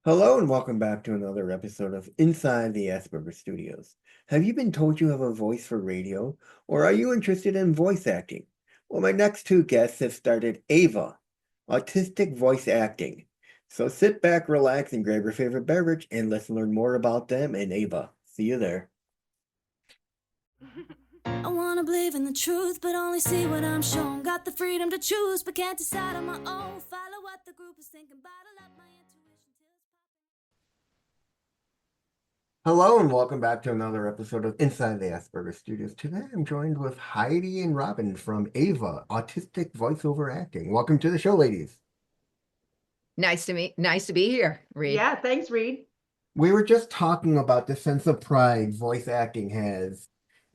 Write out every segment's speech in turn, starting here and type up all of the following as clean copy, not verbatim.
Hello and welcome back to another episode of Inside the Asperger Studios. Have you been told you have a voice for radio, or are you interested in voice acting? Well, my next two guests have started Ava, Autistic Voice Acting. So sit back, relax, and grab your favorite beverage, and let's learn more about them and Ava. See you there. I wanna believe in the truth, but only see what I'm shown. Got the freedom to choose, but can't decide on my own. Follow what the group is thinking, bottle up my intuition till it's Hello and welcome back to another episode of Inside the Asperger Studios. Today I'm joined with Heidi and Robin from Ava Autistic Voiceover Acting. Welcome to the show, ladies. Nice to be here, Reed. Yeah, thanks, Reed. We were just talking about the sense of pride voice acting has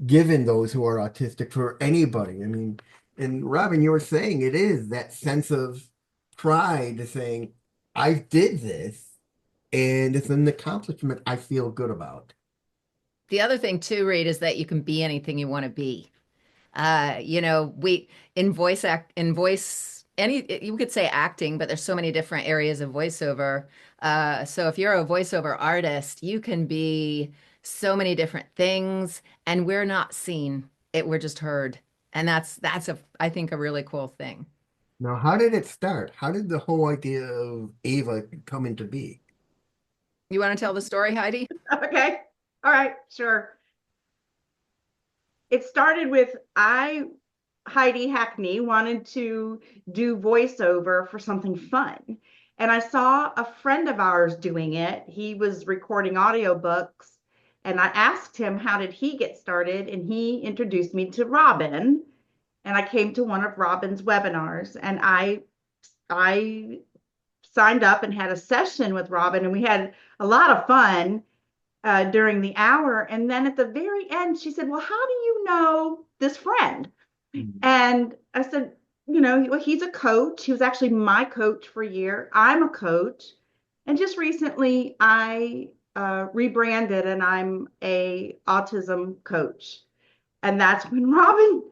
given those who are autistic for anybody. I mean, and Robin, you were saying it is that sense of pride saying, I did this and it's an accomplishment I feel good about. The other thing too, Reed, is that you can be anything you want to be. We in voice any you could say acting, but there's so many different areas of voiceover. So if you're a voiceover artist, you can be so many different things, and we're not seen. We're just heard. And that's I think a really cool thing. Now, how did it start? How did the whole idea of Ava come into being? You want to tell the story, Heidi? Okay. All right, sure. It started with Heidi Hackney, wanted to do voiceover for something fun. And I saw a friend of ours doing it. He was recording audiobooks, and I asked him how did he get started, and he introduced me to Robin. And I came to one of Robin's webinars, and I signed up and had a session with Robin, and we had a lot of fun during the hour. And then at the very end, she said, "Well, how do you know this friend?" Mhm. And I said, well, he's a coach. He was actually my coach for a year. I'm a coach. And just recently, I rebranded and I'm a autism coach. And that's when Robin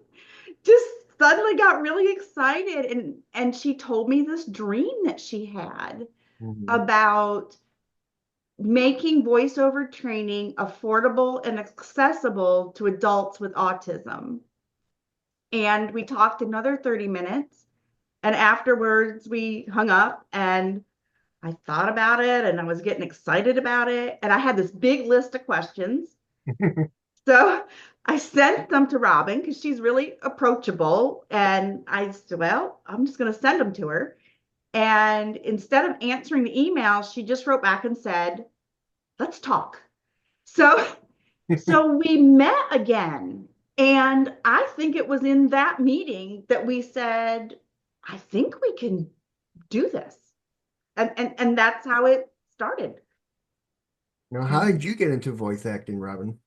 just suddenly got really excited and she told me this dream that she had Mhm. about making voiceover training affordable and accessible to adults with autism. And we talked another 30 minutes. And afterwards, we hung up and I thought about it and I was getting excited about it. And I had this big list of questions. So I sent them to Robin because she's really approachable. And I said, well, I'm just going to send them to her. And instead of answering the email, she just wrote back and said, let's talk. So so we met again. And I think it was in that meeting that we said, I think we can do this. And that's how it started. Now, how did you get into voice acting, Robin?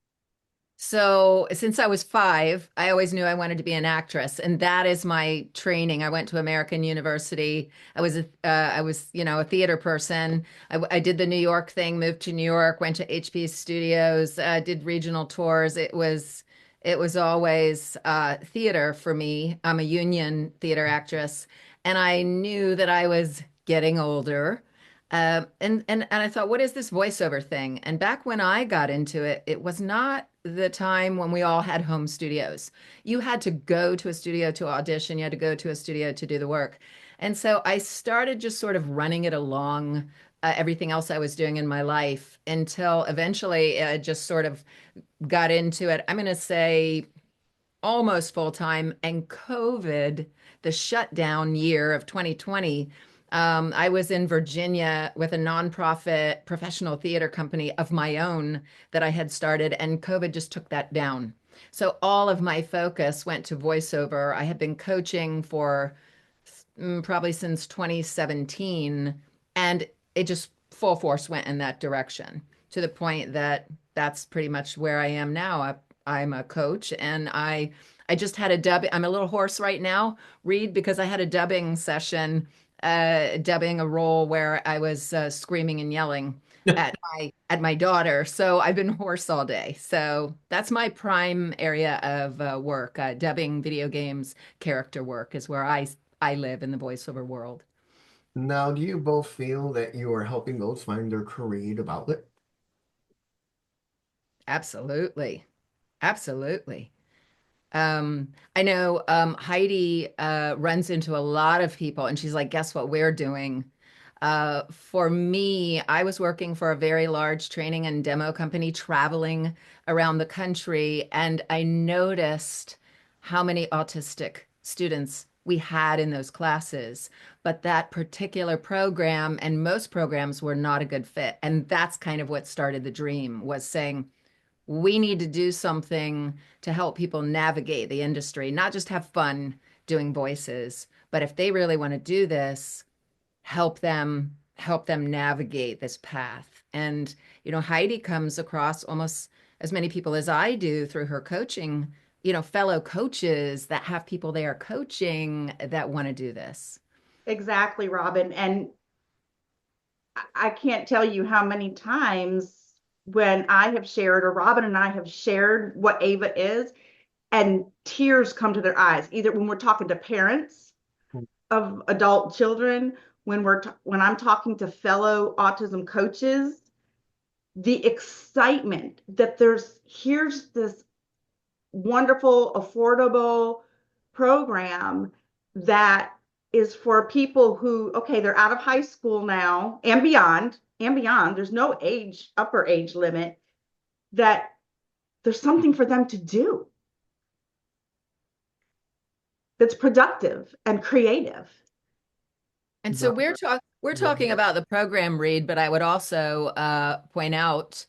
So, since I was 5, I always knew I wanted to be an actress, and that is my training. I went to American University. I was a theater person. I did the New York thing, moved to New York, went to HP Studios, did regional tours. It was always theater for me. I'm a union theater actress, and I knew that I was getting older. And I thought, what is this voiceover thing? And back when I got into it, it was not the time when we all had home studios. You had to go to a studio to audition, you had to go to a studio to do the work. And so I started just sort of running it along everything else I was doing in my life until eventually I just sort of got into it. I'm going to say almost full time. And COVID, the shutdown year of 2020, I was in Virginia with a nonprofit professional theater company of my own that I had started, and COVID just took that down. So all of my focus went to voiceover. I had been coaching for probably since 2017, and it just full force went in that direction to the point that that's pretty much where I am now. I'm a coach, and I just had a dub. I'm a little hoarse right now, Reed, because I had a dubbing session, dubbing a role where I was screaming and yelling at my daughter. So I've been hoarse all day. So that's my prime area of work. Dubbing video games, character work is where I live in the voiceover world. Now, do you both feel that you are helping those find their creative outlet? Absolutely. Absolutely. I know Heidi runs into a lot of people and she's like, guess what we're doing? For me, I was working for a very large training and demo company traveling around the country, and I noticed how many autistic students we had in those classes. But that particular program and most programs were not a good fit. And that's kind of what started the dream was saying, we need to do something to help people navigate the industry, not just have fun doing voices, but if they really want to do this, help them navigate this path. And Heidi comes across almost as many people as I do through her coaching, fellow coaches that have people they are coaching that want to do this. Exactly, Robin. And I can't tell you how many times when I have shared, or Robin and I have shared what Ava is, and tears come to their eyes, either when we're talking to parents of adult children, when I'm talking to fellow autism coaches, the excitement that here's this wonderful, affordable program that is for people who, okay, they're out of high school now and beyond, and beyond. There's no upper age limit, that there's something for them to do that's productive and creative. And so The, we're talking about the program read, but I would also point out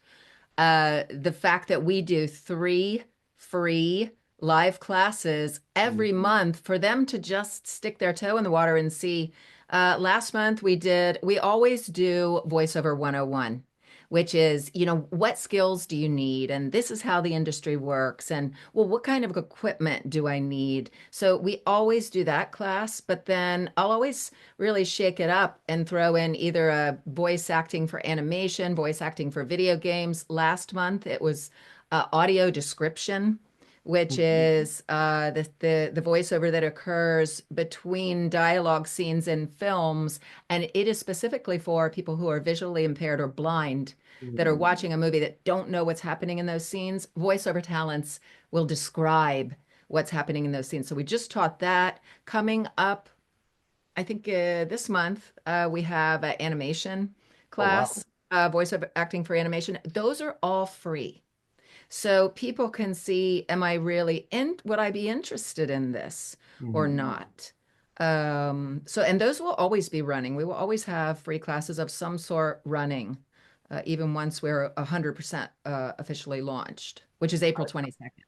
the fact that we do 3 free live classes every month for them to just stick their toe in the water and see. Last month we always do voiceover 101, which is, what skills do you need? And this is how the industry works. And well, what kind of equipment do I need? So we always do that class, but then I'll always really shake it up and throw in either a voice acting for animation, voice acting for video games. Last month it was audio description, which is the voiceover that occurs between dialogue scenes in films, and it is specifically for people who are visually impaired or blind that are watching a movie that don't know what's happening in those scenes. Voiceover talents will describe what's happening in those scenes. So we just taught that. Coming up, I think this month, we have an animation oh, wow. class, voiceover acting for animation. Those are all free. So people can see, am I really would I be interested in this or Mhm. not? And those will always be running. We will always have free classes of some sort running, even once we're 100% officially launched, which is April 22nd.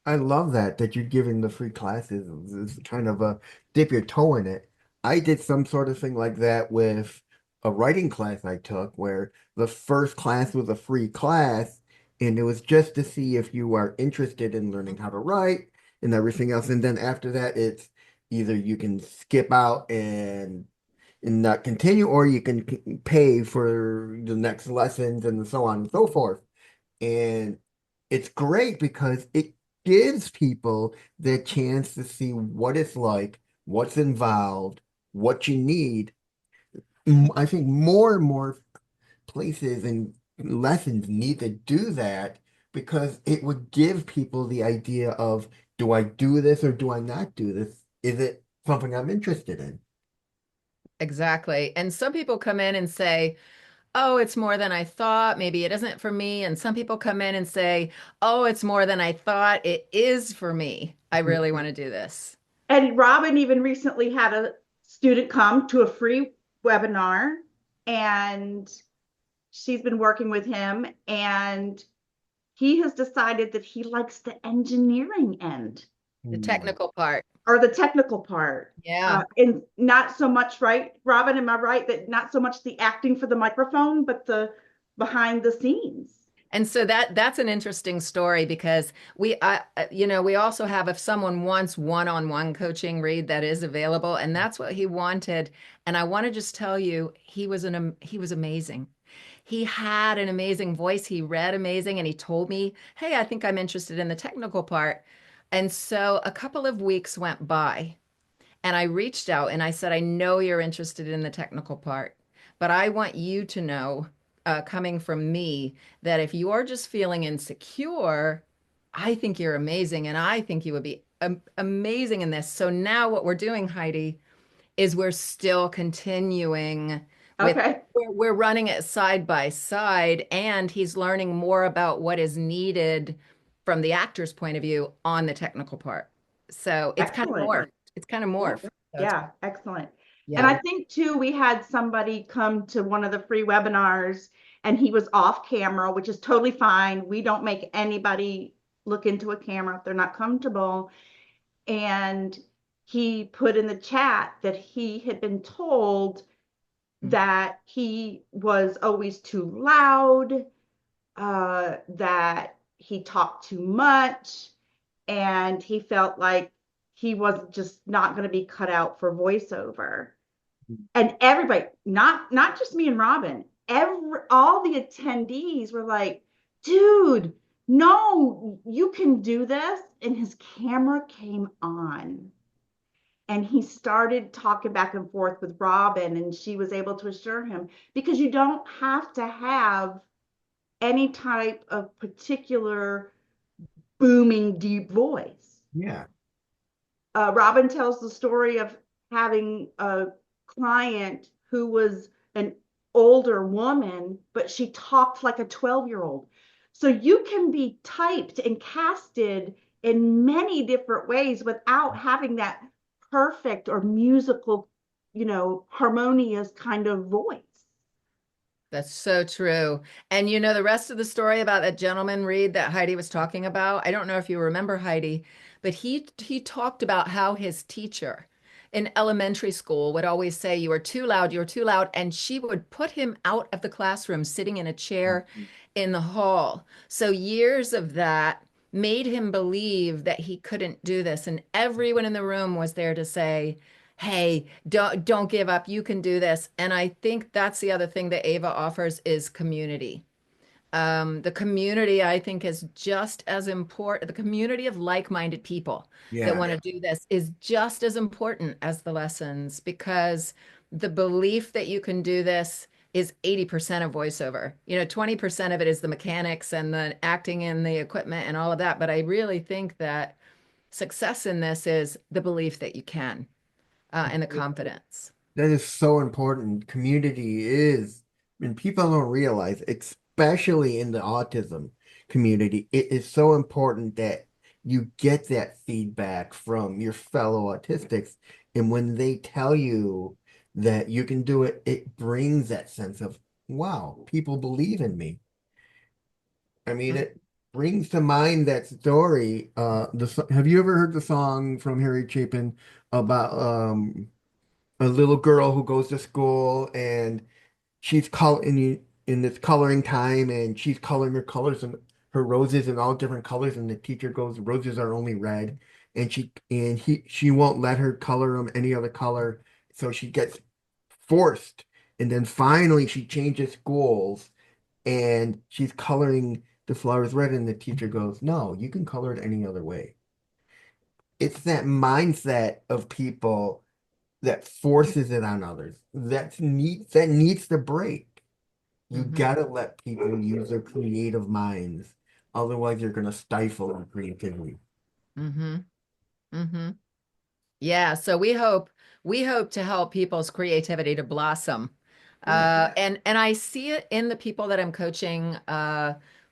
I love that you're giving the free classes. It's kind of a dip your toe in it. I did some sort of thing like that with a writing class I took where the first class was a free class and it was just to see if you are interested in learning how to write and everything else. And then after that, it's either you can skip out and not continue, or you can pay for the next lessons and so on and so forth. And it's great because it gives people the chance to see what it's like, what's involved, what you need. I think more and more places and lessons need to do that because it would give people the idea of, do I do this or do I not do this? Is it something I'm interested in? Exactly. And some people come in and say, oh, it's more than I thought. Maybe it isn't for me. And some people come in and say, oh, it's more than I thought. It is for me. I really want to do this. And Robin even recently had a student come to a free webinar, and she's been working with him, and he has decided that he likes the engineering end, The Hmm. technical part. or the technical part. Yeah. And not so much, right, Robin? Am I right that not so much the acting for the microphone, but the behind the scenes? And so that's an interesting story because we also have, if someone wants one-on-one coaching, read that is available, and that's what he wanted. And I want to just tell you, he was amazing. He had an amazing voice. He read amazing, and he told me, "Hey, I think I'm interested in the technical part." And so a couple of weeks went by, And I reached out and I said, I know you're interested in the technical part, but I want you to know, coming from me, that if you're just feeling insecure, I think you're amazing. And I think you would be amazing in this. So now what we're doing, Heidi, is we're still continuing with, Okay. we're running it side by side, and he's learning more about what is needed from the actor's point of view on the technical part. So it's kind of Excellent. morphed. It's kind of Yeah. morphed. So it's, Yeah. Excellent. And yeah. I think too, we had somebody come to one of the free webinars and he was off camera, which is totally fine. We don't make anybody look into a camera if they're not comfortable. And he put in the chat that he had been told that he was always too loud, that he talked too much, and he felt like he was just not going to be cut out for voiceover. And everybody, not just me and Robin, all the attendees were like, dude, no, you can do this. And his camera came on and he started talking back and forth with Robin, and she was able to assure him, because you don't have to have any type of particular booming deep voice. Yeah. Robin tells the story of having a client who was an older woman, but she talked like a 12-year-old. So you can be typed and casted in many different ways without having that perfect or musical, harmonious kind of voice. That's so true. And you know, the rest of the story about that gentleman Reed that Heidi was talking about, I don't know if you remember Heidi, but he talked about how his teacher in elementary school would always say, you are too loud, you're too loud. And she would put him out of the classroom, sitting in a chair Mhm. in the hall. So years of that made him believe that he couldn't do this. And everyone in the room was there to say, hey, don't give up, you can do this. And I think that's the other thing that Ava offers is community. The community, I think, is just as important. The community of like-minded people that Yeah. want to do this is just as important as the lessons, because the belief that you can do this is 80% of voiceover. 20% of it is the mechanics and the acting and the equipment and all of that. But I really think that success in this is the belief that you can, and the confidence. That is so important. Community is, and people don't realize, especially in the autism community, it is so important that you get that feedback from your fellow autistics. And when they tell you that you can do it, it brings that sense of, wow, people believe in me. I mean, it brings to mind that story. Have you ever heard the song from Harry Chapin about a little girl who goes to school and she's in this coloring time and she's coloring her colors and her roses in all different colors, and the teacher goes, roses are only red, and she won't let her color them any other color, so she gets forced, and then finally she changes schools and she's coloring the flowers red, and the teacher goes, no, you can color it any other way. It's that mindset of people that forces it on others. That needs to break. You Mm-hmm. gotta let people use their creative minds. Otherwise, you're gonna stifle their creativity. Mm-hmm. Mm-hmm. Yeah, so we hope to help people's creativity to blossom. Yeah. And I see it in the people that I'm coaching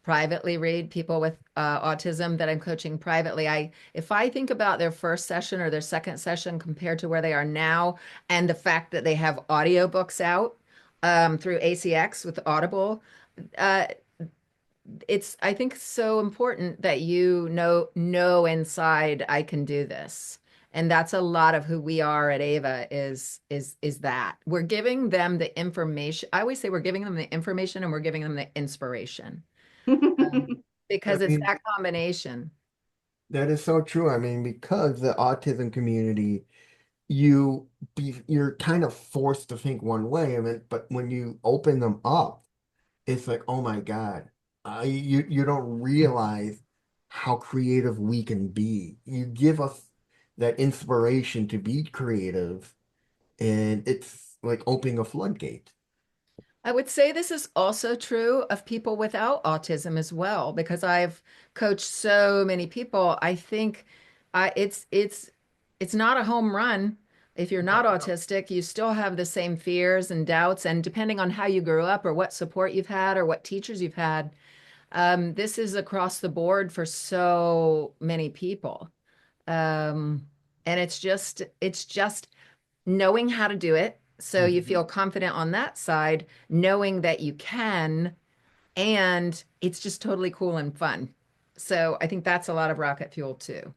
privately, Read, people with autism that I'm coaching privately. If I think about their first session or their second session compared to where they are now, and the fact that they have audiobooks out through ACX with Audible, uh, it's, I think, so important that know inside I can do this. And that's a lot of who we are at Ava is that we're giving them the information. I always say we're giving them the information and we're giving them the inspiration, I because it's mean, that combination. that is so true. I mean, because the autism community, you're kind of forced to think one way of it, but when you open them up, it's like, oh my God, you don't realize how creative we can be. You give us that inspiration to be creative, and it's like opening a floodgate. I would say this is also true of people without autism as well, because I've coached so many people. I think it's not a home run. If you're not autistic, you still have the same fears and doubts, and depending on how you grew up or what support you've had or what teachers you've had, this is across the board for so many people. Um, and it's just knowing how to do it. So you Mhm. feel confident on that side, knowing that you can, and it's just totally cool and fun. So I think that's a lot of rocket fuel too.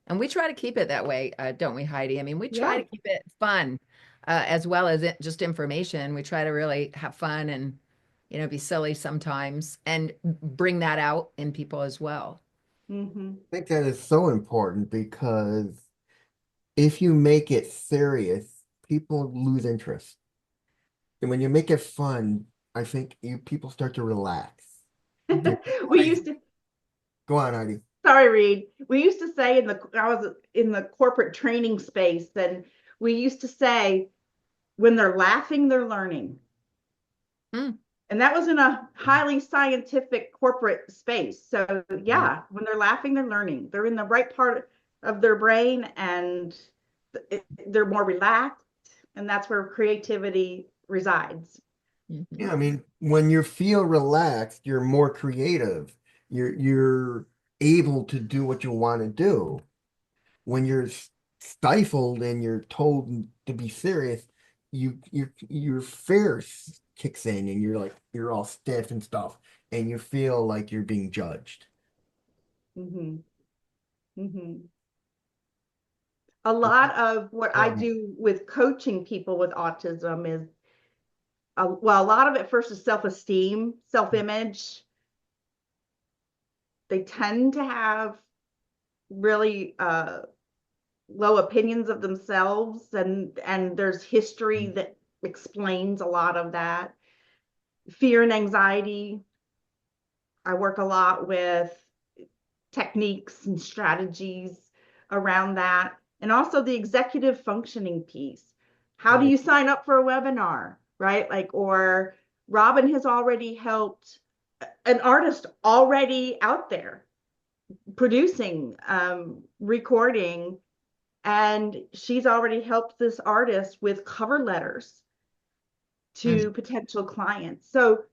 And we try to keep it that way, don't we, Heidi? I mean, we try Yeah. to keep it fun, as well as just information. We try to really have fun and, be silly sometimes and bring that out in people as well. Mm-hmm. I think that is so important because if you make it serious, people lose interest. And when you make it fun, I think you people start to relax. They We realize, used to, go on, Heidi. sorry, Reed. We used to say I was in the corporate training space, and we used to say, when they're laughing, they're learning. Mm, And that was in a highly scientific corporate space. So Mhm. yeah, when they're laughing, they're learning. They're in the right part of their brain, and they're more relaxed, and that's where creativity resides. mhm. Yeah, I mean, when you feel relaxed, you're more creative. You're able to do what you want to do. When you're stifled and you're told to be serious, your fear kicks in and you're all stiff and stuff, and you feel like you're being judged. Mm-hmm. Mm-hmm. A lot of what Go I ahead. do with coaching people with autism is, well, a lot of it first is self-esteem, self-image. They tend to have really low opinions of themselves, and there's history that explains a lot of that. Fear and anxiety. I work a lot with techniques and strategies around that, and also the executive functioning piece. How do Right. you sign up for a webinar, right? Like, or Robin has already helped an artist already out there producing, recording, and she's already helped this artist with cover letters Mm. to potential clients. So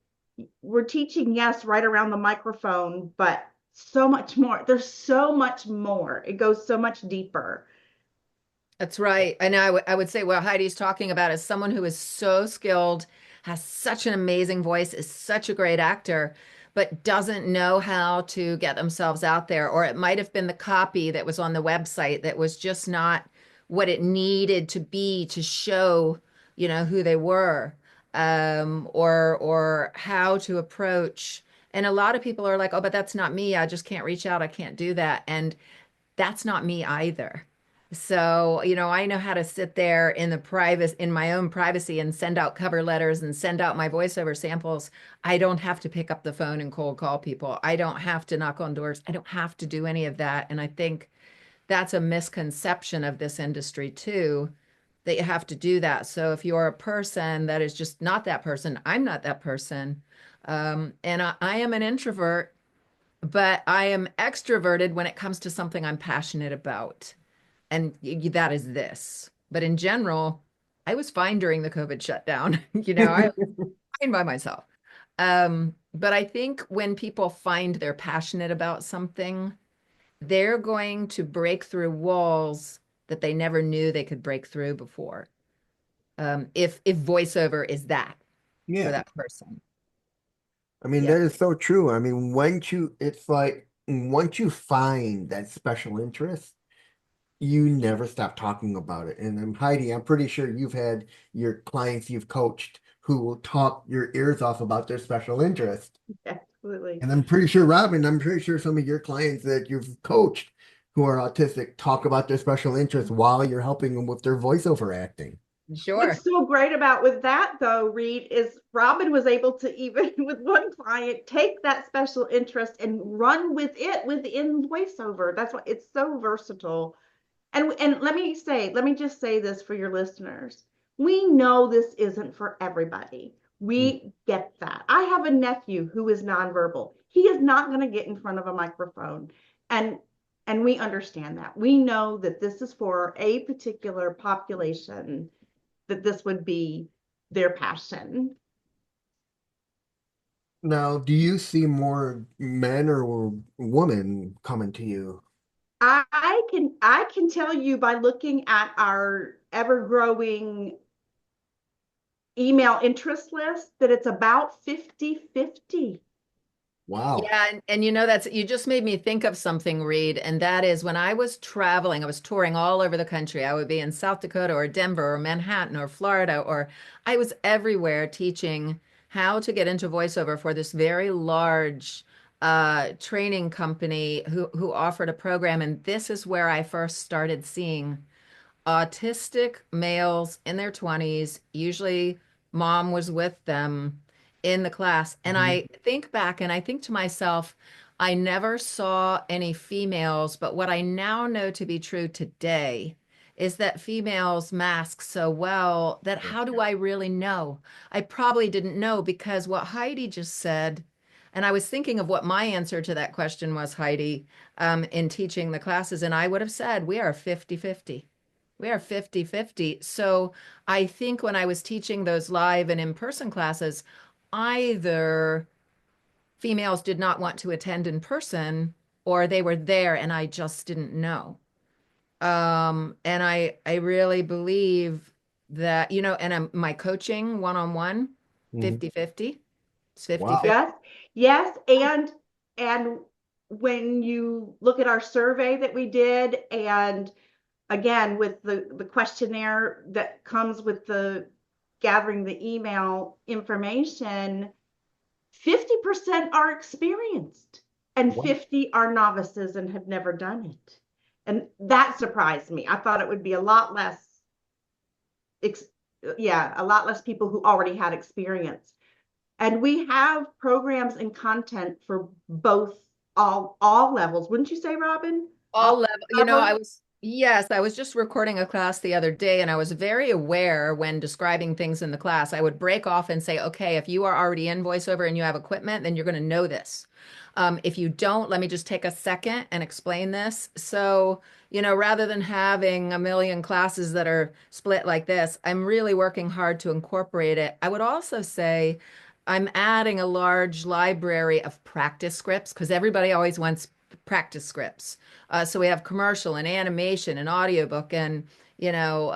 we're teaching, yes, right around the microphone, but so much more. There's so much more. It goes so much deeper. That's right. And I would say what Heidi's talking about is someone who is so skilled, has such an amazing voice, is such a great actor, but doesn't know how to get themselves out there. Or it might have been the copy that was on the website that was just not what it needed to be to show, who they were, or how to approach. And a lot of people are like, oh, but that's not me. I just can't reach out. I can't do that. And that's not me either. So, I know how to sit there in my own privacy and send out cover letters and send out my voiceover samples. I don't have to pick up the phone and cold call people. I don't have to knock on doors. I don't have to do any of that. And I think that's a misconception of this industry too, that you have to do that. So if you're a person that is just not that person, I'm not that person. And I am an introvert, but I am extroverted when it comes to something I'm passionate about. And that is this. But in general, I was fine during the COVID shutdown. I was fine by myself. But I think when people find they're passionate about something, they're going to break through walls that they never knew they could break through before. If voiceover is that for Yeah. that person. I mean, Yeah. that is so true. I mean, it's like once you find that special interest, you never stop talking about it. And Heidi, I'm pretty sure you've had your clients you've coached who will talk your ears off about their special interest. Absolutely. And I'm pretty sure some of your clients that you've coached who are autistic talk about their special interest while you're helping them with their voiceover acting. Sure. What's so great about with that though, Reed, is Robin was able to, even with one client, take that special interest and run with it within voiceover. That's why it's so versatile. And let me just say this for your listeners. We know this isn't for everybody. Mm. We get that. I have a nephew who is nonverbal. He is not going to get in front of a microphone. And and we understand that. We know that this is for a particular population, that this would be their passion. Now, do you see more men or women coming to you? I can tell you by looking at our ever growing email interest list that it's about 50-50. Wow. Yeah, and you know that's you just made me think of something, Reed, and that is when I was traveling, I was touring all over the country. I would be in South Dakota or Denver or Manhattan or Florida, or I was everywhere teaching how to get into voiceover for this very large training company who offered a program, and this is where I first started seeing autistic males in their 20s, usually mom was with them in the class. And Mhm. I think back and I think to myself, I never saw any females, but what I now know to be true today is that females mask so well that how do I really know? I probably didn't know because what Heidi just said, and I was thinking of what my answer to that question was, Heidi, in teaching the classes, and I would have said we are 50-50. We are 50-50. So I think when I was teaching those live and in-person classes, either females did not want to attend in person or they were there and I just didn't know. And I really believe that, you know, and my coaching one-on-one, Mhm. 50-50. It's Wow. 50-50. Yes, yes, and when you look at our survey that we did, and again with the questionnaire that comes with the gathering the email information, 50% are experienced and Wow. 50 are novices and have never done it. And that surprised me. I thought it would be a lot less, yeah, a lot less people who already had experience. And we have programs and content for both, all levels. Wouldn't you say, Robin? All All level, you know, levels? yes, I was just recording a class the other day and I was very aware when describing things in the class. I would break off and say, okay, if you are already in voiceover and you have equipment, then you're going to know this. If you don't, let me just take a second and explain this. So, you know, rather than having a million classes that are split like this, I'm really working hard to incorporate it. I would also say I'm adding a large library of practice scripts because everybody always wants practice scripts. So we have commercial and animation and audiobook and, you know,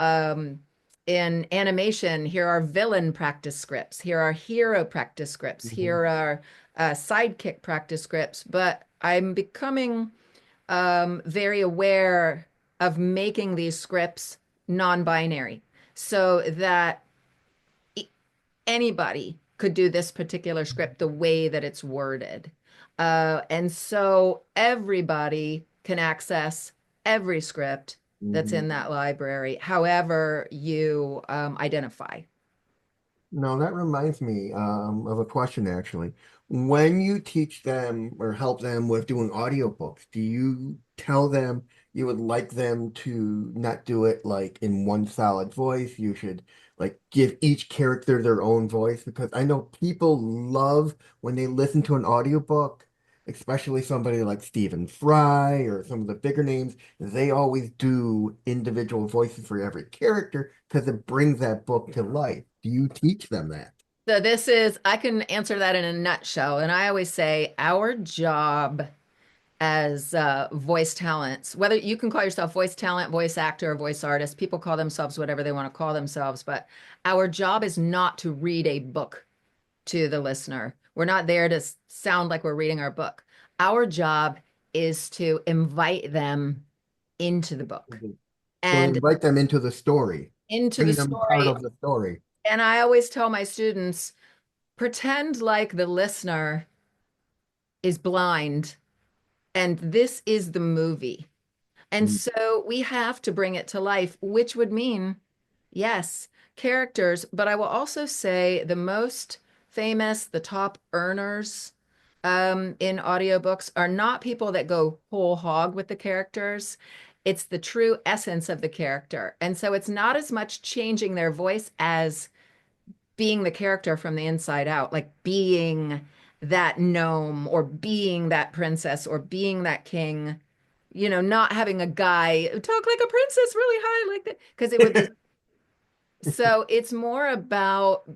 in animation, here are villain practice scripts. Here are hero practice scripts. Mhm. Here are sidekick practice scripts. But I'm becoming very aware of making these scripts non-binary so that anybody could do this particular script the way that it's worded. And so everybody can access every script that's Mhm. in that library, however you identify. No, that reminds me of a question actually. When you teach them or help them with doing audiobooks, do you tell them you would like them to not do it like in one solid voice? You should like give each character their own voice because I know people love when they listen to an audiobook, especially somebody like Stephen Fry or some of the bigger names. They always do individual voices for every character because it brings that book to life. Do you teach them that? So this is, I can answer that in a nutshell. And I always say our job as voice talents, whether you can call yourself voice talent, voice actor, or voice artist, people call themselves whatever they want to call themselves, but our job is not to read a book to the listener. We're not there to sound like we're reading our book. Our job is to invite them into the book Mhm. So and invite them into the story, into the bring them part story. of the story. And I always tell my students, pretend like the listener is blind and this is the movie. And Mm. so we have to bring it to life, which would mean, yes, characters, but I will also say the most famous, the top earners in audiobooks are not people that go whole hog with the characters. It's the true essence of the character. And so it's not as much changing their voice as being the character from the inside out, like being that gnome or being that princess or being that king, not having a guy talk like a princess really high like that, because it would be. So it's more about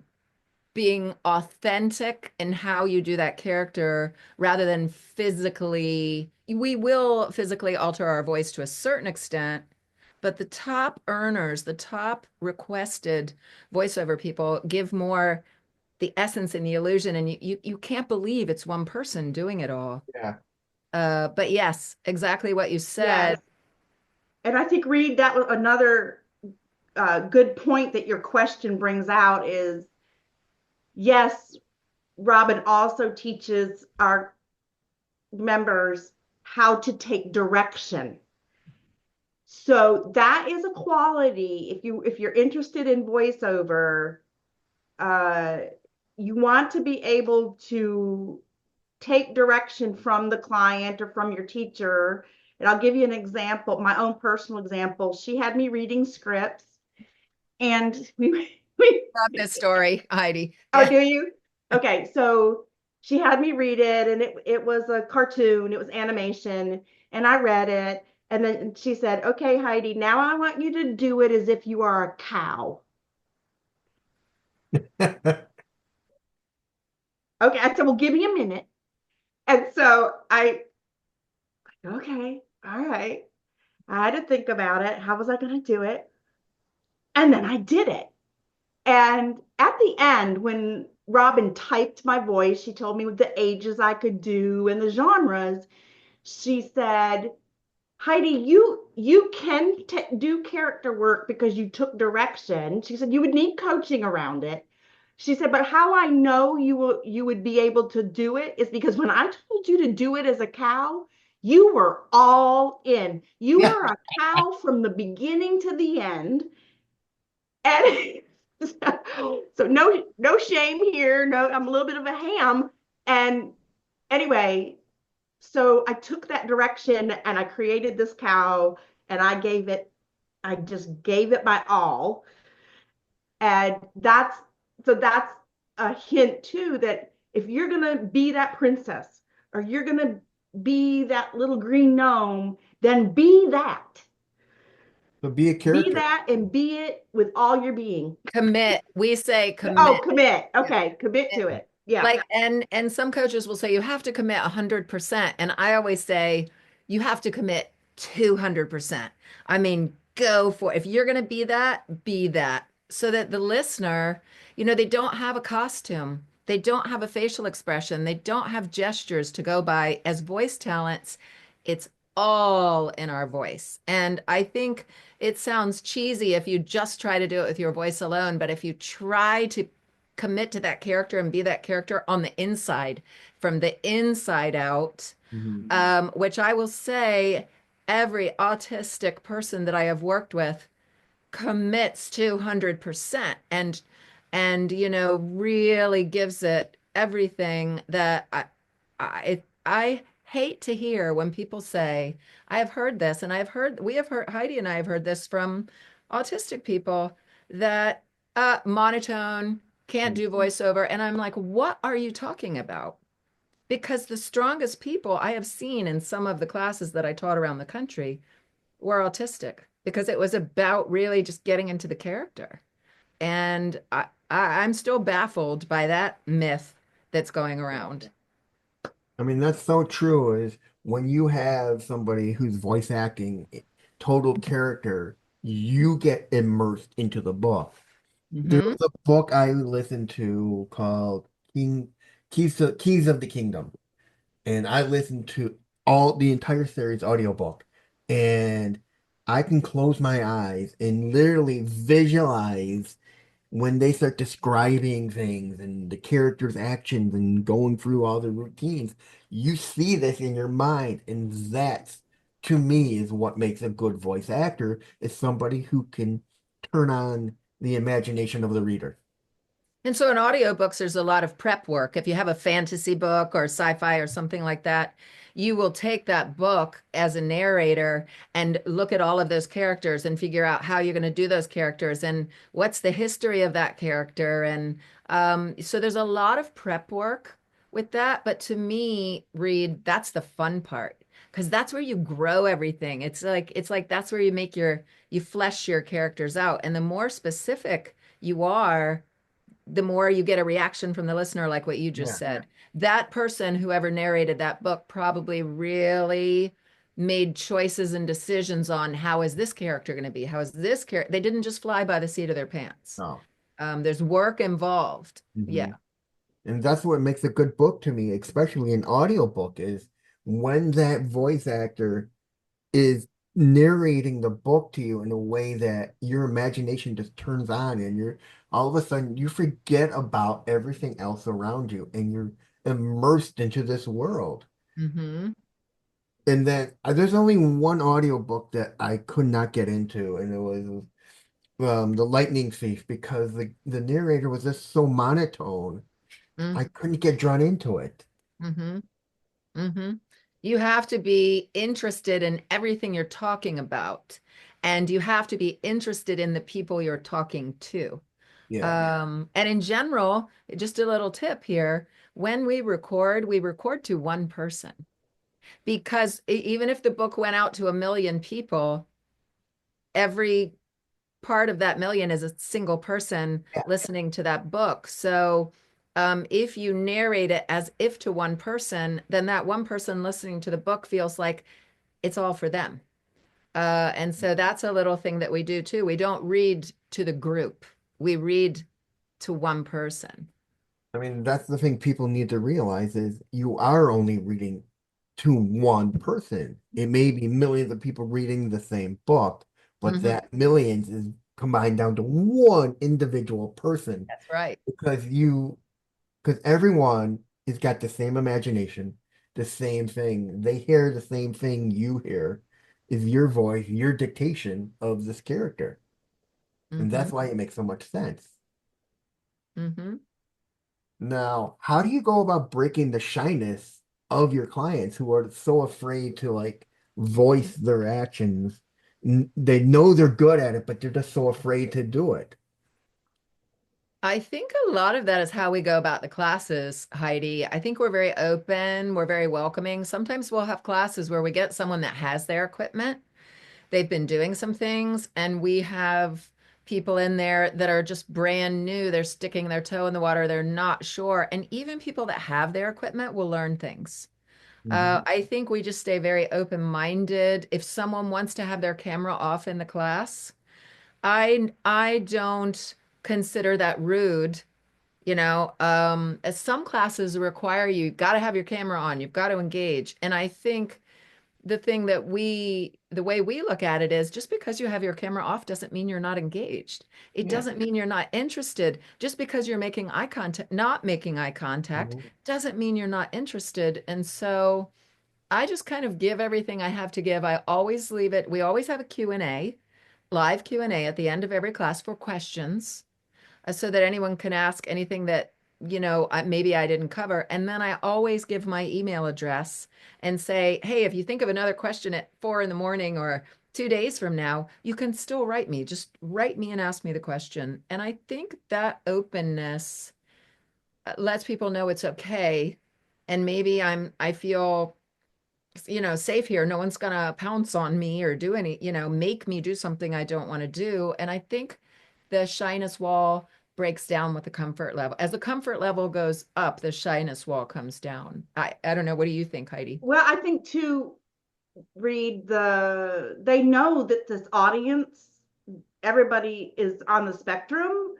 being authentic in how you do that character rather than physically. We will physically alter our voice to a certain extent, but the top earners, the top requested voiceover people give more the essence and the illusion, and you can't believe it's one person doing it all. Yeah. But yes, exactly what you Yes. said. And I think, Reed, that was another good point that your question brings out is yes, Robin also teaches our members how to take direction. So that is a quality. If you're interested in voiceover, uh, you want to be able to take direction from the client or from your teacher. And I'll give you an example, my own personal example. She had me reading scripts, and we Love this story, Heidi. oh, Yeah. do you? Okay, so she had me read it, and it was a cartoon, it was animation, and I read it. And then she said, "Okay, Heidi, now I want you to do it as if you are a cow." Okay, I said, "Well, give me a minute." And so okay, all right. I had to think about it. How was I going to do it? And then I did it. And at the end, when Robin typed my voice, she told me the ages I could do and the genres. She said, "Heidi, you can do character work because you took direction." She said you would need coaching around it. She said, "But how I know you would be able to do it is because when I told you to do it as a cow, you were all in. You Yeah. were a cow from the beginning to the end." And so no shame here. No, I'm a little bit of a ham. And anyway, so I took that direction and I created this cow, and I just gave it my all. And that's a hint too, that if you're gonna be that princess or you're gonna be that little green gnome, then be that. So be a Be character. that and be it with all your being. Commit. We say Oh, commit. commit. Okay, commit to it. Yeah. Like, and some coaches will say you have to commit 100%. And I always say you have to commit 200%. I mean, go for it. If you're going to be that. So that the listener, they don't have a costume. They don't have a facial expression. They don't have gestures to go by. As voice talents, it's all in our voice. And I think it sounds cheesy if you just try to do it with your voice alone, but if you try to commit to that character and be that character on the inside, from the inside out, Mhm. which I will say every autistic person that I have worked with commits 200% and really gives it everything that I hate to hear when people say, I have heard this, and we have heard, Heidi and I have heard this from autistic people, that monotone, can't do voiceover. And I'm like, what are you talking about? Because the strongest people I have seen in some of the classes that I taught around the country were autistic, because it was about really just getting into the character. And I'm still baffled by that myth that's going around. I mean, that's so true. Is when you have somebody who's voice acting total character, you get immersed into the book. There Hmm. was a book I listened to called Keys of the Kingdom, and I listened to all the entire series audiobook, and I can close my eyes and literally visualize when they start describing things and the characters' actions and going through all the routines. You see this in your mind, and that's, to me, is what makes a good voice actor, is somebody who can turn on the imagination of the reader. And so in audiobooks, there's a lot of prep work. If you have a fantasy book or sci-fi or something like that, you will take that book as a narrator and look at all of those characters and figure out how you're going to do those characters and what's the history of that character. And so there's a lot of prep work with that. But to me, Reed, that's the fun part because that's where you grow everything. It's like that's where you flesh your characters out. And the more specific you are, the more you get a reaction from the listener, like what you just Yeah. said. That person, whoever narrated that book, probably really made choices and decisions on how is this character going to be? How is this character? They didn't just fly by the seat of their pants. Oh. There's work involved. Yeah. Mhm. And that's what makes a good book to me, especially an audiobook, is when that voice actor is narrating the book to you in a way that your imagination just turns on and you're all of a sudden you forget about everything else around you and you're immersed into this world. Mm-hmm. And then there's only one audiobook that I could not get into, and it was The Lightning Thief, because the narrator was just so monotone. I couldn't get drawn into it. Mm-hmm. Mm-hmm. You have to be interested in everything you're talking about, and you have to be interested in the people you're talking to. Yeah. And in general, just a little tip here, when we record to one person because even if the book went out to 1 million people, every part of that million is a single person Yeah. listening to that book. So if you narrate it as if to one person, then that one person listening to the book feels like it's all for them. And so that's a little thing that we do too. We don't read to the group, we read to one person. I mean, that's the thing people need to realize is you are only reading to one person. It may be millions of people reading the same book, but Mhm. that millions is combined down to one individual person That's right. because everyone has got the same imagination, the same thing. They hear the same thing you hear is your voice, your dictation of this character. And Hmm. that's why it makes so much sense. Hmm. Now, how do you go about breaking the shyness of your clients who are so afraid to like voice their actions? They know they're good at it, but they're just so afraid to do it. I think a lot of that is how we go about the classes, Heidi. I think we're very open, we're very welcoming. Sometimes we'll have classes where we get someone that has their equipment, they've been doing some things, and we have people in there that are just brand new. They're sticking their toe in the water, they're not sure. And even people that have their equipment will learn things. Mhm. I think we just stay very open-minded. If someone wants to have their camera off in the class, I don't consider that rude. As some classes require you've got to have your camera on, you've got to engage. And I think the way we look at it is just because you have your camera off doesn't mean you're not engaged. It Yeah. doesn't mean you're not interested. Just because you're making eye contact, not making eye contact, Mhm. doesn't mean you're not interested. And so I just kind of give everything I have to give. I always leave it. We always have a Q&A, live Q&A at the end of every class for questions so that anyone can ask anything that, maybe I didn't cover. And then I always give my email address and say, hey, if you think of another question at 4 in the morning or 2 days from now, you can still write me. Just write me and ask me the question. And I think that openness lets people know it's okay. And maybe I feel safe here. No one's gonna pounce on me or do any, make me do something I don't want to do. And I think the shyness wall breaks down with the comfort level. As the comfort level goes up, the shyness wall comes down. I don't know. What do you think, Heidi? Well, I think too, they know that this audience, everybody is on the spectrum.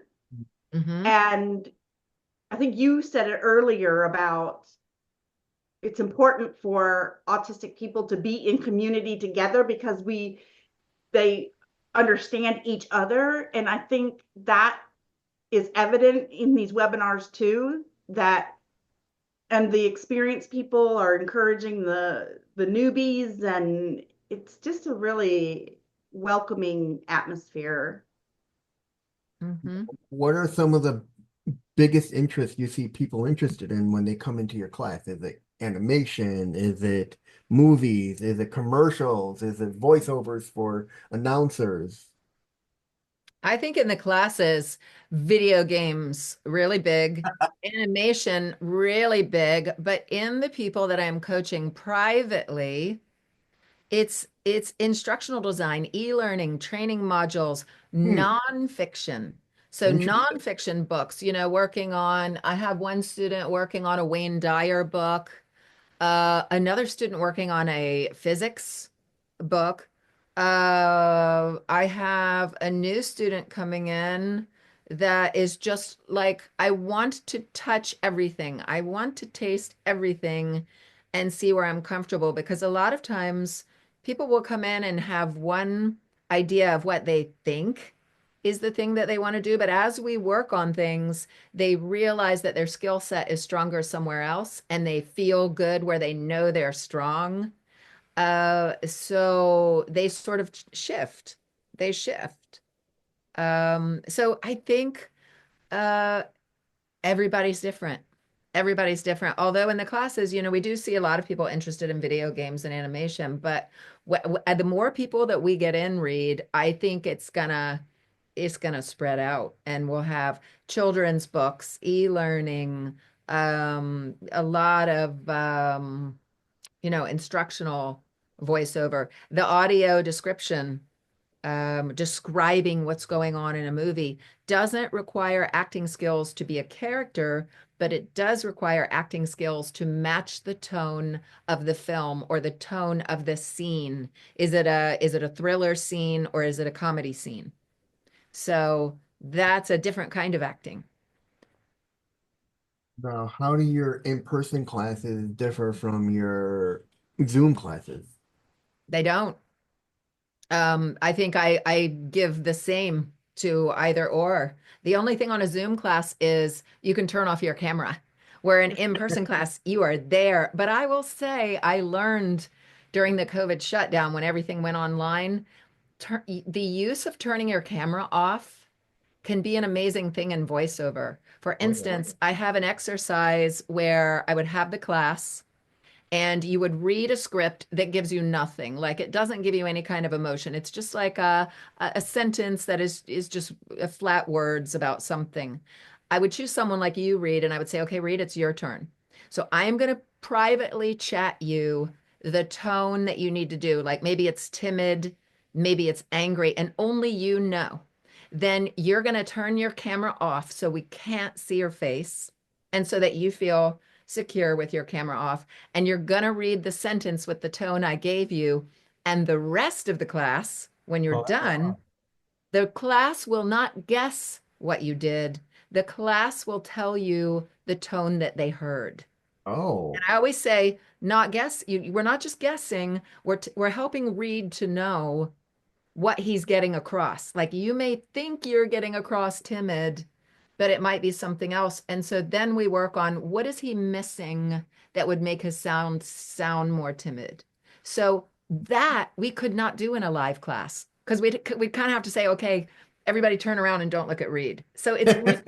Mm-hmm. And I think you said it earlier about it's important for autistic people to be in community together because they understand each other. And I think that is evident in these webinars too, that and the experienced people are encouraging the newbies, and it's just a really welcoming atmosphere. Mm-hmm. What are some of the biggest interest you see people interested in when they come into your class? Is it animation? Is it movies? Is it commercials? Is it voiceovers for announcers? I think in the classes, video games really big, animation really big, but in the people that I'm coaching privately, it's instructional design, e-learning, training modules, Hmm, nonfiction. So interesting. nonfiction books, working on, I have one student working on a Wayne Dyer book, another student working on a physics book. I have a new student coming in that is just like, I want to touch everything. I want to taste everything and see where I'm comfortable because a lot of times people will come in and have one idea of what they think is the thing that they want to do. But as we work on things, they realize that their skill set is stronger somewhere else and they feel good where they know they're strong. So they sort of shift. They shift. So I think uh, everybody's different. Everybody's different. Although in the classes, we do see a lot of people interested in video games and animation, but the more people that we get in, Reed, I think it's gonna spread out and we'll have children's books, e-learning, a lot of instructional voiceover, the audio description, describing what's going on in a movie doesn't require acting skills to be a character, but it does require acting skills to match the tone of the film or the tone of the scene. Is it a thriller scene or is it a comedy scene? So that's a different kind of acting. Now, how do your in-person classes differ from your Zoom classes? They don't. I think I give the same to either or. The only thing on a Zoom class is you can turn off your camera. Where an in-person class, you are there. But I will say I learned during the COVID shutdown when everything went online, the use of turning your camera off can be an amazing thing in voiceover. For Oh yeah. instance, I have an exercise where I would have the class and you would read a script that gives you nothing. Like it doesn't give you any kind of emotion. It's just like a sentence that is just flat words about something. I would choose someone like you, Reed, and I would say, okay, Reed, it's your turn. So I am going to privately chat you the tone that you need to do. Like maybe it's timid, maybe it's angry, and only you know. Then you're going to turn your camera off so we can't see your face and so that you feel secure with your camera off. And you're going to read the sentence with the tone I gave you. And the rest of the class, when you're Oh, that's done, fun. the class will not guess what you did. The class will tell you the tone that they heard. And Oh, I always say, not guess. We're not just guessing. We're helping Reed to know what he's getting across. Like you may think you're getting across timid, but it might be something else. And so then we work on what is he missing that would make his sound more timid. So that we could not do in a live class because we'd kind of have to say, okay, everybody turn around and don't look at Reed. So it's really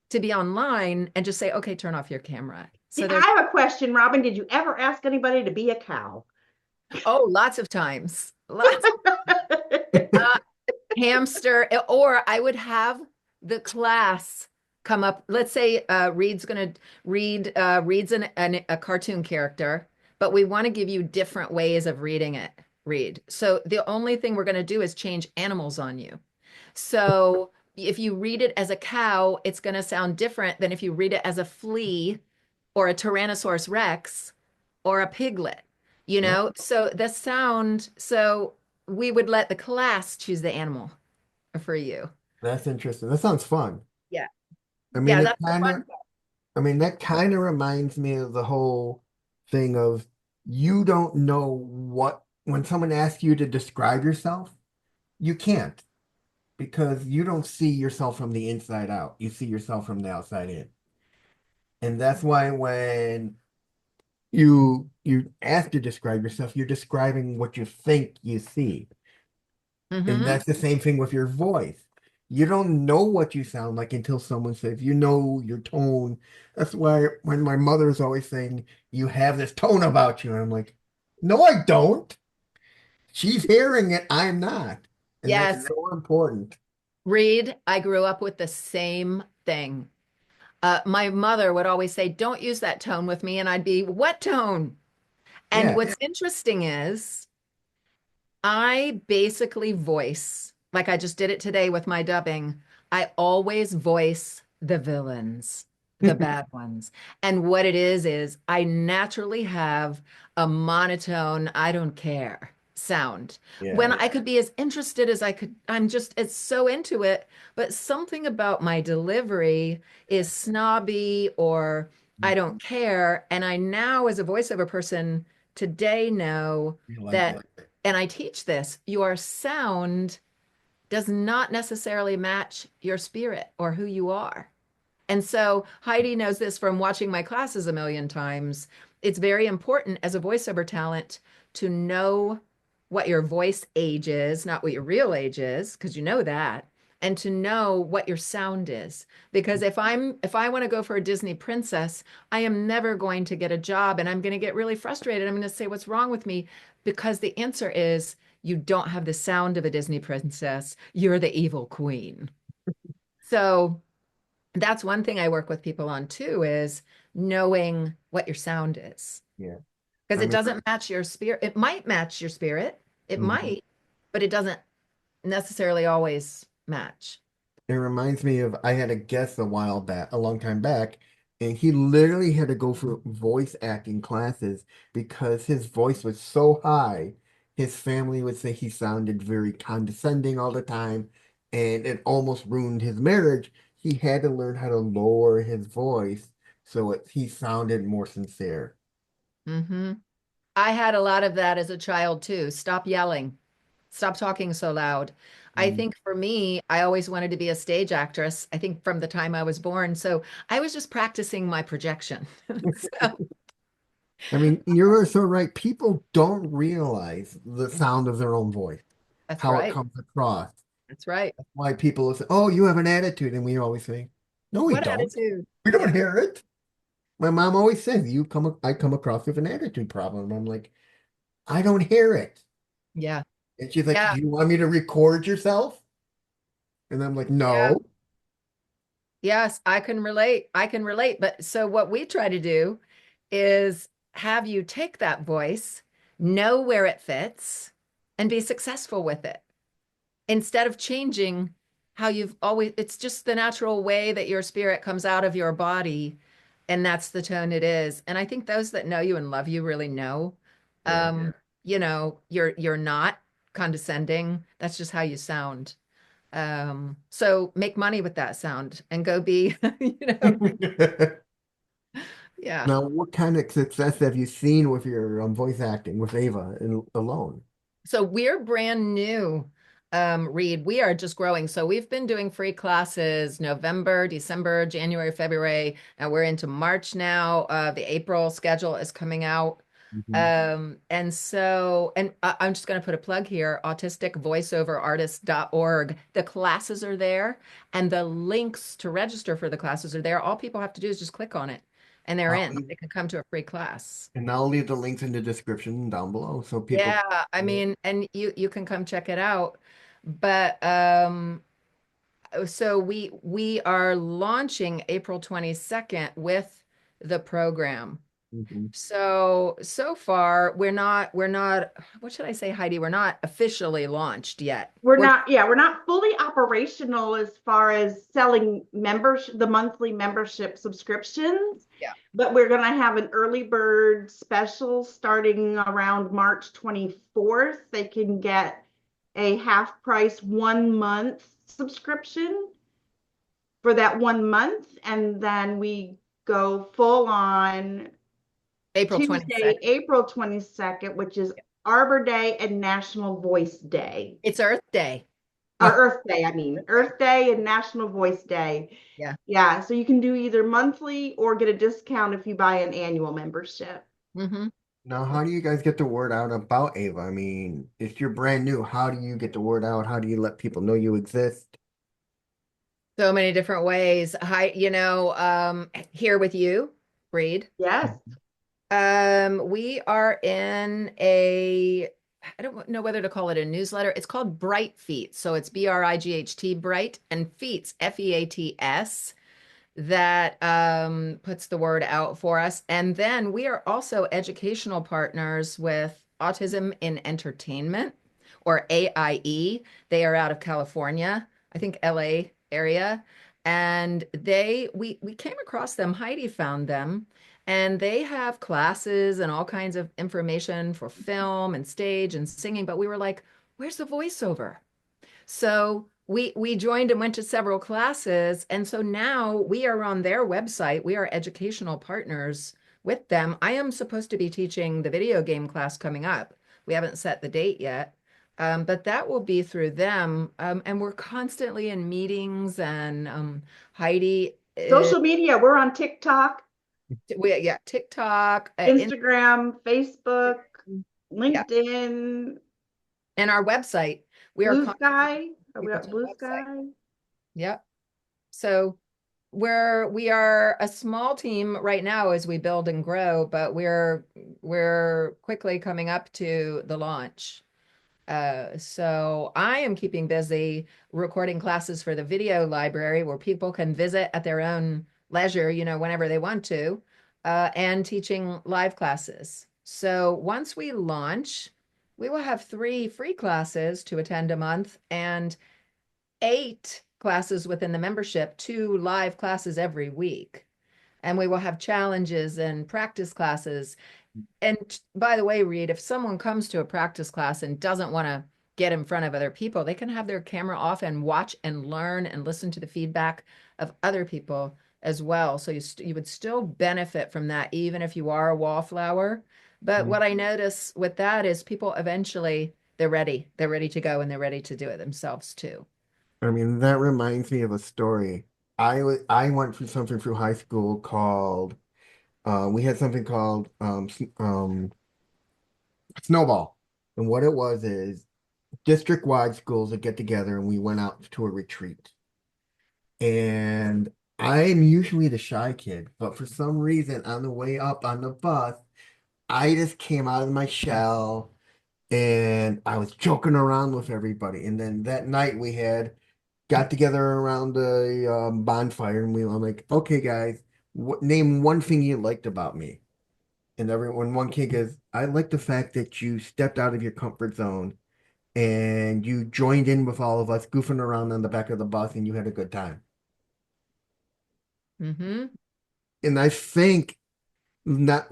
to be online and just say, okay, turn off your camera. So there's, I have a question, Robin. Did you ever ask anybody to be a cow? oh, lots of times, lots. Uh, Hamster, or I would have the class come up. Let's say Reed's going to reads a cartoon character, but we want to give you different ways of reading it. Read. So the only thing we're going to do is change animals on you. So if you read it as a cow, it's going to sound different than if you read it as a flea or a Tyrannosaurus Rex or a piglet, Oh, So the sound, so we would let the class choose the animal for you. that's interesting. That sounds fun. Yeah. I mean, Yeah, it that's the kind of, fun part. I mean, that kind of reminds me of the whole thing of you don't know what, when someone asks you to describe yourself, you can't because you don't see yourself from the inside out. You see yourself from the outside in. And that's why when you ask to describe yourself, you're describing what you think you see. And Mm-hmm. that's the same thing with your voice. you don't know what you sound like until someone says, you know your tone. That's why when my mother's always saying, you have this tone about you, and I'm like, no, I don't. She's hearing it, I'm not. And that's Yes, so important. Reed, I grew up with the same thing. My mother would always say, "Don't use that tone with me," and I'd be, "What tone?" And Yeah. what's interesting is I basically voice, like I just did it today with my dubbing, I always voice the villains, the bad ones. And what it is I naturally have a monotone, I don't care sound. When Yeah. I could be as interested as I could, I'm just, it's so into it. But something about my delivery is snobby or I don't care. And I now, as a voiceover person, today know You like that that. and I teach this, your sound does not necessarily match your spirit or who you are. And so Heidi knows this from watching my classes a million times. It's very important as a voiceover talent to know what your voice age is, not what your real age is, because you know that, and to know what your sound is. Because if I want to go for a Disney princess, I am never going to get a job and I'm going to get really frustrated. I'm going to say, what's wrong with me? Because the answer is you don't have the sound of a Disney princess. You're the evil queen. So that's one thing I work with people on too is knowing what your sound is Yeah. because I it mean, doesn't match your spirit. It might match your spirit, it mhm. might, but it doesn't necessarily always match. It reminds me of I had a guest a while back, a long time back, and he literally had to go for voice acting classes because his voice was so high. His family would say he sounded very condescending all the time, and it almost ruined his marriage. He had to learn how to lower his voice so he sounded more sincere. Hmm. I had a lot of that as a child too. Stop yelling. Stop talking so loud. I Mm. think for me, I always wanted to be a stage actress. I think from the time I was born. So I was just practicing my projection. So I mean, you're so right. People don't realize the sound of their own voice, that's how it right. comes across. That's right. Why people will say, "Oh, you have an attitude," and we always say, "No, we What don't. attitude? We don't Yeah. hear it." My mom always says, I come across with an attitude problem." I'm like, "I don't hear it." Yeah. And she's like, Yeah. "Do you want me to record yourself?" And I'm like, Yeah. "No." Yes, I can relate. I can relate. But so what we try to do is have you take that voice, know where it fits, and be successful with it instead of changing how you've always, it's just the natural way that your spirit comes out of your body. And that's the tone it is. And I think those that know you and love you really know, Yeah. you're not condescending. That's just how you sound. So make money with that sound and go be, yeah. Now, what kind of success have you seen with your voice acting with Ava alone? So we're brand new, Reed. We are just growing. So we've been doing free classes November, December, January, February, and we're into March now. The April schedule is coming out. Mhm. I'm just going to put a plug here, autisticvoiceoverartist.org. The classes are there and the links to register for the classes are there. All people have to do is just click on it and they're I'll in. leave, They can come to a free class. and I'll leave the links in the description down below so people. Yeah, I mean, and you can come check it out. But so we are launching April 22nd with the program. Mhm. So far we're not what should I say, Heidi? We're not officially launched yet. We're not fully operational as far as selling membership, the monthly membership subscriptions, Yeah. but we're going to have an early bird special starting around March 24th. They can get a half price 1 month subscription for that 1 month, and then we go full on April Tuesday, 22nd. April 22nd, which is Arbor Day and National Voice Day. It's Earth Day. Or Earth Day, I mean, Earth Day and National Voice Day. Yeah. Yeah, so you can do either monthly or get a discount if you buy an annual membership. Hmm. Now, how do you guys get the word out about Ava? I mean, if you're brand new, how do you get the word out? How do you let people know you exist? So many different ways. Hi, here with you, Reed. Yes. We are in a, I don't know whether to call it a newsletter. It's called Bright Feet. So it's Bright, Bright, and Feets, Feats, that puts the word out for us. And then we are also educational partners with Autism in Entertainment, or AIE. They are out of California, I think LA area. And we came across them. Heidi found them, and they have classes and all kinds of information for film and stage and singing. But we were like, where's the voiceover? So we joined and went to several classes, and so now we are on their website. We are educational partners with them. I am supposed to be teaching the video game class coming up. We haven't set the date yet, but that will be through them. And we're constantly in meetings. And Heidi, Social media, we're on TikTok, yeah, TikTok, Instagram, Facebook, yeah, LinkedIn, and our website. We are Blue constantly Sky. Are we people on to the Blue website. Sky? Yep. So we are a small team right now as we build and grow, but we're quickly coming up to the launch. So I am keeping busy recording classes for the video library where people can visit at their own leisure, whenever they want to, and teaching live classes. So once we launch, we will have 3 free classes to attend a month and 8 classes within the membership, 2 live classes every week. And we will have challenges and practice classes. And by the way, Reed, if someone comes to a practice class and doesn't want to get in front of other people, they can have their camera off and watch and learn and listen to the feedback of other people as well. So you would still benefit from that, even if you are a wallflower. But what I notice with that is people eventually, they're ready. They're ready to go, and they're ready to do it themselves too. I mean, that reminds me of a story. I went through something through high school called we had something called Snowball. And what it was is district-wide schools would get together and we went out to a retreat. And I'm usually the shy kid, but for some reason on the way up on the bus, I just came out of my shell and I was joking around with everybody. And then that night we had got together around the bonfire and I'm like, okay, guys, name one thing you liked about me. And everyone, one kid goes, I like the fact that you stepped out of your comfort zone and you joined in with all of us goofing around on the back of the bus and you had a good time. Mm-hmm. And I think not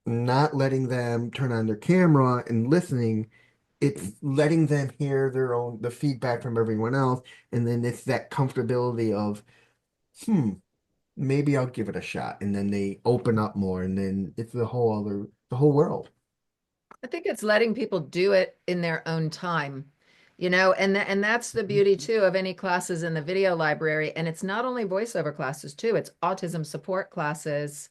letting them turn on their camera and listening, it's letting them hear the feedback from everyone else, and then it's that comfortability of, hmm, maybe I'll give it a shot, and then they open up more, and then it's the whole world. I think it's letting people do it in their own time, and that's the beauty too of any classes in the video library. And it's not only voiceover classes too, it's autism support classes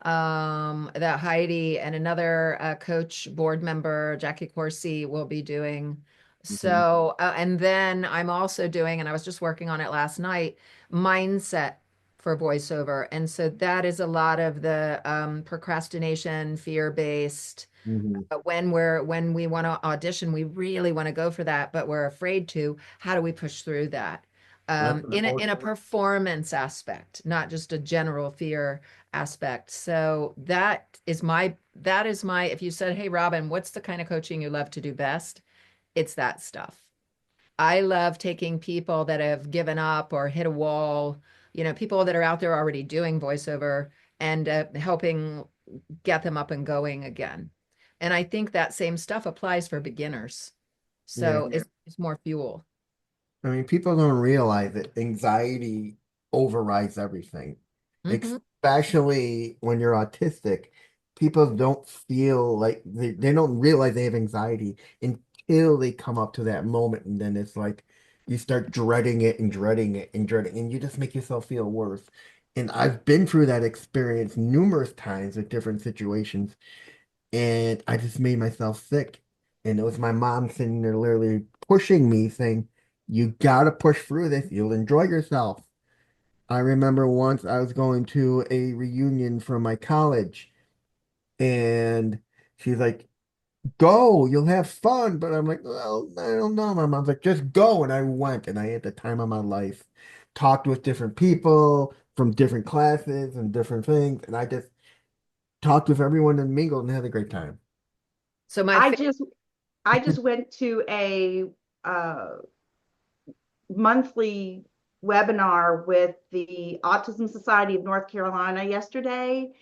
that Heidi and another coach board member, Jackie Corsi, will be doing. Mhm. So, and then I'm also doing, and I was just working on it last night, mindset for voiceover. And so that is a lot of the procrastination, fear-based. Mhm. When we want to audition, we really want to go for that, but we're afraid to. How do we push through that? That's an In a performance aspect, not just a general fear aspect. So that is my, if you said, hey, Robin, what's the kind of coaching you love to do best? It's that stuff. I love taking people that have given up or hit a wall, people that are out there already doing voiceover, and helping get them up and going again. And I think that same stuff applies for beginners. Yeah. So it's more fuel. I mean, people don't realize that anxiety overrides everything, Hmm. especially when you're autistic. People don't feel like they don't realize they have anxiety until they come up to that moment. And then it's like you start dreading it and dreading it and dreading, and you just make yourself feel worse. And I've been through that experience numerous times with different situations, and I just made myself sick. And it was my mom sitting there literally pushing me, saying, You gotta push through this. You'll enjoy yourself. I remember once I was going to a reunion from my college, and she's like, go, you'll have fun. But I'm like, well, I don't know. My mom's like, just go. And I went, and I had the time of my life. Talked with different people from different classes and different things. And I just talked with everyone and mingled and had a great time. So my I fa- just I just went to a uh, monthly webinar with the Autism Society of North Carolina yesterday,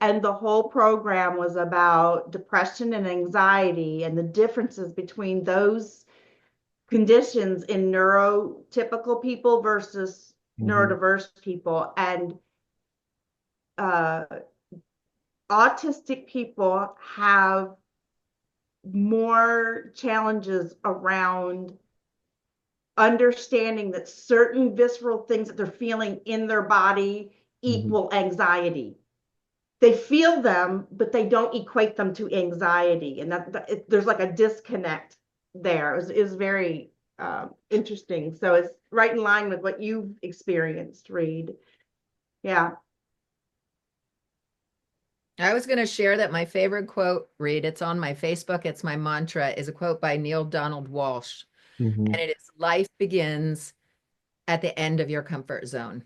and the whole program was about depression and anxiety and the differences between those conditions in neurotypical people versus Hmm. neurodiverse people. And uh, autistic people have more challenges around understanding that certain visceral things that they're feeling in their body Hmm. equal anxiety. They feel them, but they don't equate them to anxiety, and there's like a disconnect there. It was very interesting. So it's right in line with what you've experienced, Reed. Yeah. I was going to share that my favorite quote, Reed, it's on my Facebook, it's my mantra, is a quote by Neil Donald Walsh. Hmm. And it is life begins at the end of your comfort zone.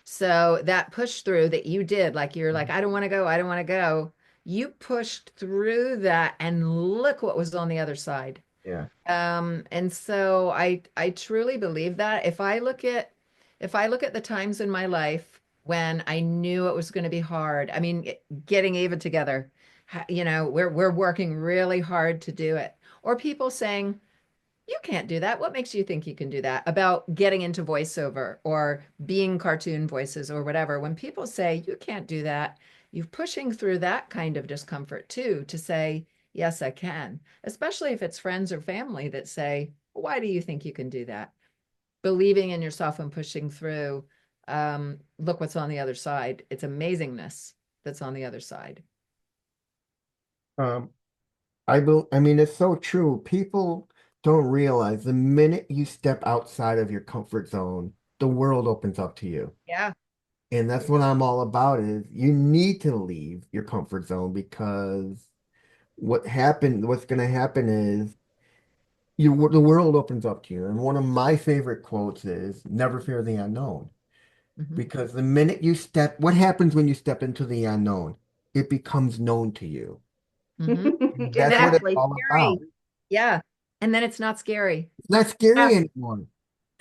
So that push through that you did, like you're like, I don't want to go, I don't want to go. You pushed through that and look what was on the other side. Yeah. And so I truly believe that if I look at the times in my life when I knew it was going to be hard, I mean, getting Ava together, we're working really hard to do it. Or people saying, you can't do that. What makes you think you can do that? About getting into voiceover or being cartoon voices or whatever. When people say you can't do that, you're pushing through that kind of discomfort too to say, yes, I can, especially if it's friends or family that say, why do you think you can do that? Believing in yourself and pushing through. Look what's on the other side. It's amazingness that's on the other side. Um, I mean, it's so true. People don't realize the minute you step outside of your comfort zone, the world opens up to you. Yeah. And that's what I'm all about is you need to leave your comfort zone because what's going to happen is the world opens up to you. And one of my favorite quotes is never fear the unknown. Hmm. Because the minute what happens when you step into the unknown? It becomes known to you. Hmm. And And that's then what it's it's Exactly. all about. scary. Yeah. And then it's not scary. It's not scary Yes. anymore.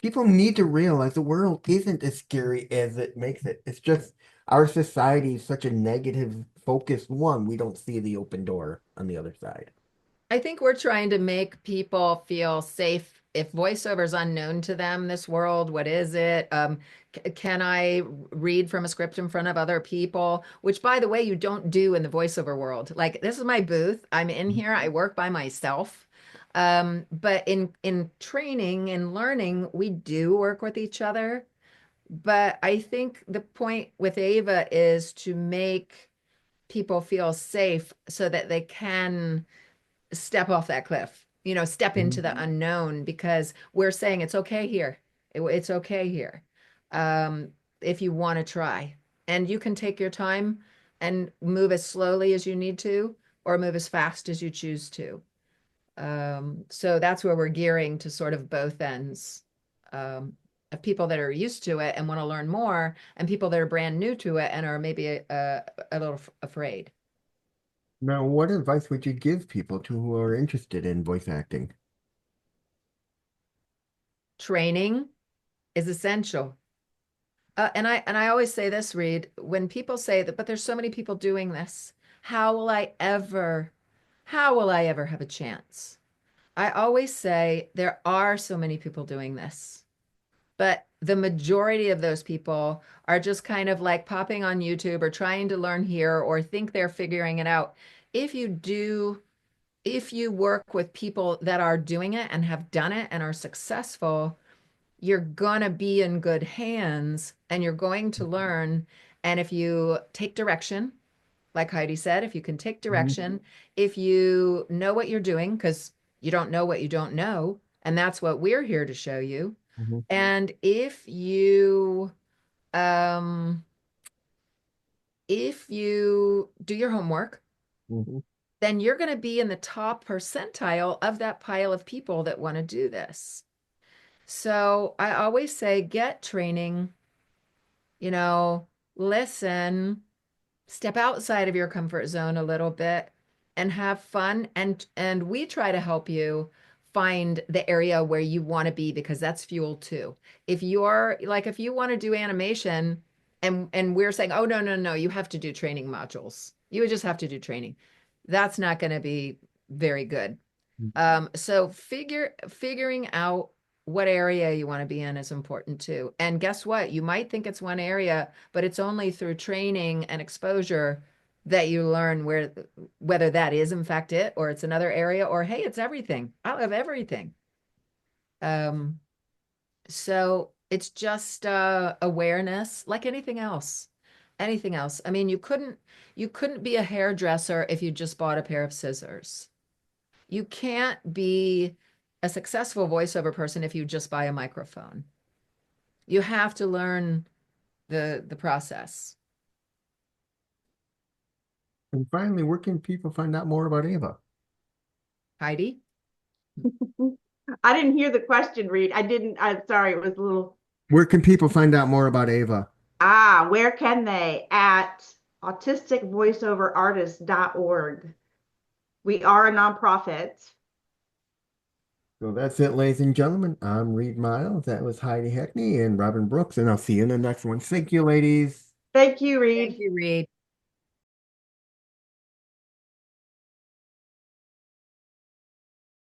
People need to realize the world isn't as scary as it makes it. It's just our society is such a negative focused one. We don't see the open door on the other side. I think we're trying to make people feel safe. If voiceover is unknown to them, this world, what is it? Can I read from a script in front of other people? Which, by the way, you don't do in the voiceover world. Like this is my booth. I'm in here. I work by myself. But in training and learning, we do work with each other. But I think the point with Ava is to make people feel safe so that they can step off that cliff, step into Mhm. the unknown because we're saying it's okay here. It's okay here. Um, if you want to try, and you can take your time and move as slowly as you need to, or move as fast as you choose to. So that's where we're gearing to sort of both ends of people that are used to it and want to learn more, and people that are brand new to it and are maybe a little afraid. Now, what advice would you give people to who are interested in voice acting? Training is essential. And I always say this, Reed, when people say that, but there's so many people doing this, how will I ever, how will I ever have a chance? I always say there are so many people doing this, but the majority of those people are just kind of like popping on YouTube or trying to learn here or think they're figuring it out. If you do, if you work with people that are doing it and have done it and are successful, you're going to be in good hands and you're going to learn. And if you take direction, like Heidi said, if you can take Mhm. direction, if you know what you're doing, because you don't know what you don't know, And that's what we're here to show you. Mhm. And um, if you do your homework, Mhm. then you're going to be in the top percentile of that pile of people that want to do this. So I always say get training, you know, listen, step outside of your comfort zone a little bit and have fun, and we try to help you find the area where you want to be, because that's fuel too. If you're like, if you want to do animation and we're saying, oh, no, no, no, you have to do training modules, you would just have to do training, that's not going to be very good. So figuring out what area you want to be in is important too. And guess what? You might think it's one area, but it's only through training and exposure that you learn whether that is in fact it, or it's another area, or hey, it's everything. I love everything. Um, so it's just awareness, like anything else. Anything else. I mean, you couldn't be a hairdresser if you just bought a pair of scissors. You can't be a successful voiceover person if you just buy a microphone. You have to learn the process. And finally, where can people find out more about Ava? Heidi? I didn't hear the question, Reed. I'm sorry, it was a little. Where can people find out more about Ava? Where can they? At autisticvoiceoverartist.org. We are a nonprofit. So that's it, ladies and gentlemen. I'm Reed Miles. That was Heidi Hackney and Robin Brooks, and I'll see you in the next one. Thank you, ladies. Thank you, Thank Reed. you, Reed.